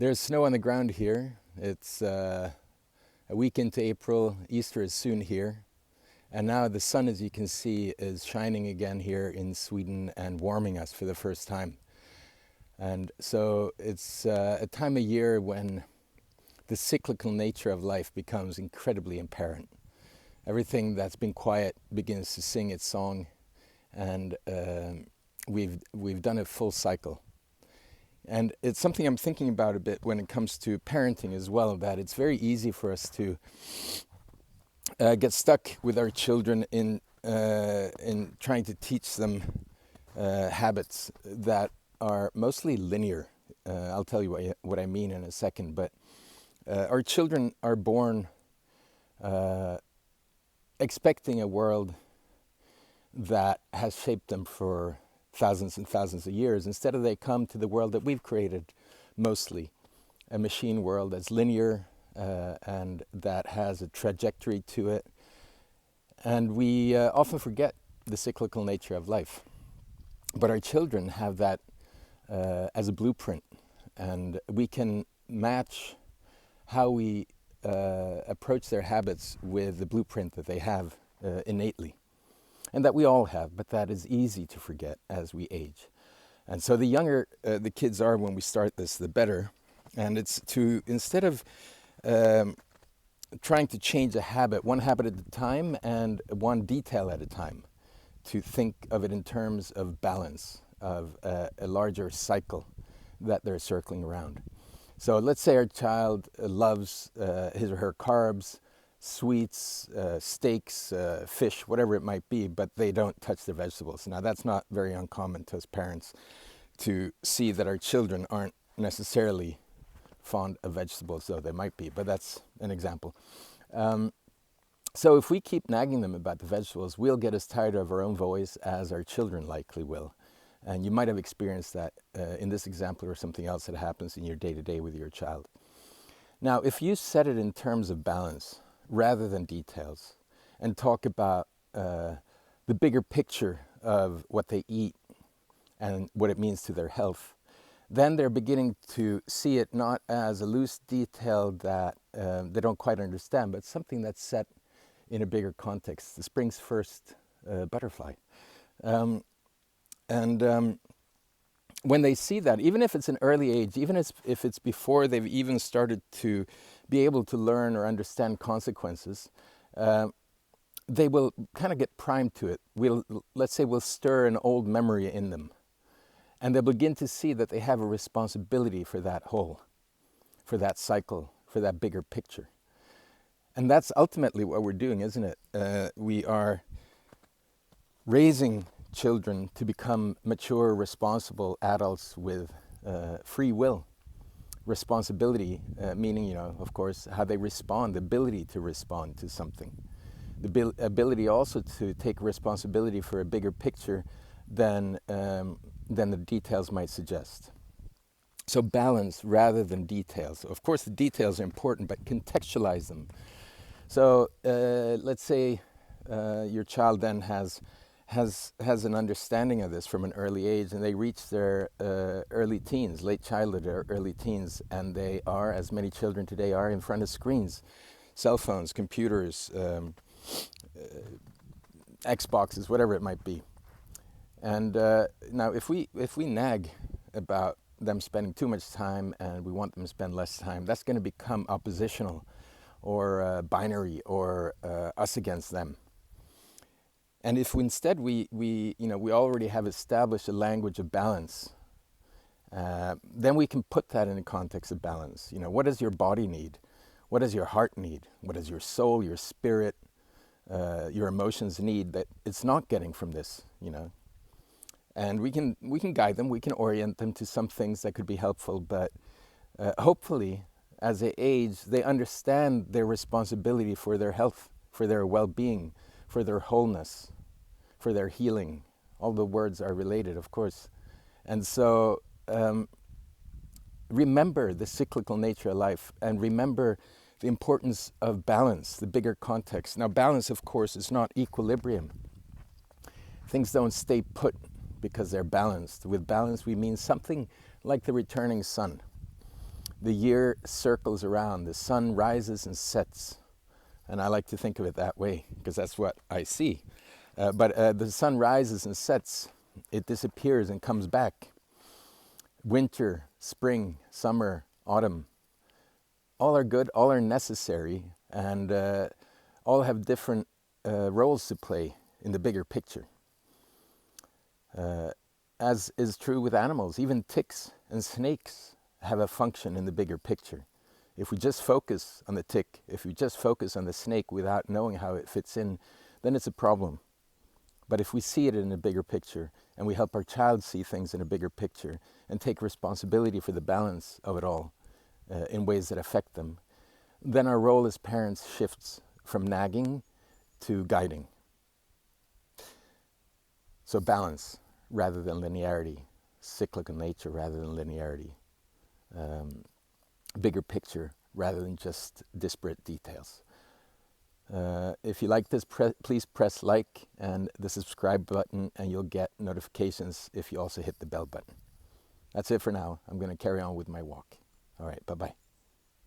There's snow on the ground here. It's a week into April. Easter is soon here. And now the sun, as you can see, is shining again here in Sweden and warming us for the first time. And so it's a time of year when the cyclical nature of life becomes incredibly apparent. Everything that's been quiet begins to sing its song, and we've done a full cycle. And it's something I'm thinking about a bit when it comes to parenting as well, that it's very easy for us to get stuck with our children in trying to teach them habits that are mostly linear. I'll tell you what I mean in a second, but our children are born expecting a world that has shaped them for thousands and thousands of years. Instead of they come to the world that we've created, mostly a machine world that's linear and that has a trajectory to it. And we often forget the cyclical nature of life. But our children have that as a blueprint, and we can match how we approach their habits with the blueprint that they have innately. And that we all have, but that is easy to forget as we age. And so the younger the kids are when we start this, the better. And it's to, instead of trying to change a habit, one habit at a time and one detail at a time, to think of it in terms of balance, of a larger cycle that they're circling around. So let's say our child loves his or her carbs, sweets, steaks, fish, whatever it might be, but they don't touch the vegetables. Now that's not very uncommon to us parents to see that our children aren't necessarily fond of vegetables, though they might be, but that's an example. So if we keep nagging them about the vegetables, we'll get as tired of our own voice as our children likely will. And you might have experienced that in this example or something else that happens in your day-to-day with your child. Now, if you set it in terms of balance, rather than details, and talk about the bigger picture of what they eat and what it means to their health, then they're beginning to see it not as a loose detail that they don't quite understand, but something that's set in a bigger context. The spring's first butterfly. When they see that, even if it's an early age, even if it's before they've even started to be able to learn or understand consequences, they will kind of get primed to it. Let's say we'll stir an old memory in them. And they'll begin to see that they have a responsibility for that whole, for that cycle, for that bigger picture. And that's ultimately what we're doing, isn't it? We are raising children to become mature, responsible adults with free will. Responsibility, meaning, of course, how they respond, the ability to respond to something. The ability also to take responsibility for a bigger picture than the details might suggest. So balance rather than details. Of course, the details are important, but contextualize them. So let's say your child then has an understanding of this from an early age, and they reach their early teens, late childhood or early teens, and they are, as many children today are, in front of screens, cell phones, computers, Xboxes, whatever it might be. And now if we nag about them spending too much time and we want them to spend less time, that's going to become oppositional or binary or us against them. And if instead we already have established a language of balance, then we can put that in the context of balance. What does your body need? What does your heart need? What does your soul, your spirit, your emotions need that it's not getting from this? And we can guide them, we can orient them to some things that could be helpful, but hopefully as they age, they understand their responsibility for their health, for their well-being, for their wholeness, for their healing. All the words are related, of course. And so remember the cyclical nature of life, and remember the importance of balance, the bigger context. Now, balance, of course, is not equilibrium. Things don't stay put because they're balanced. With balance, we mean something like the returning sun. The year circles around, the sun rises and sets. And I like to think of it that way, because that's what I see. But the sun rises and sets, it disappears and comes back. Winter, spring, summer, autumn, all are good, all are necessary, and all have different roles to play in the bigger picture. As is true with animals, even ticks and snakes have a function in the bigger picture. If we just focus on the tick, if we just focus on the snake without knowing how it fits in, then it's a problem. But if we see it in a bigger picture, and we help our child see things in a bigger picture, and take responsibility for the balance of it all in ways that affect them, then our role as parents shifts from nagging to guiding. So balance rather than linearity, cyclical nature rather than linearity, bigger picture rather than just disparate details. If you like this, please press like and the subscribe button, and you'll get notifications if you also hit the bell button. That's it for now. I'm going to carry on with my walk. All right, bye-bye.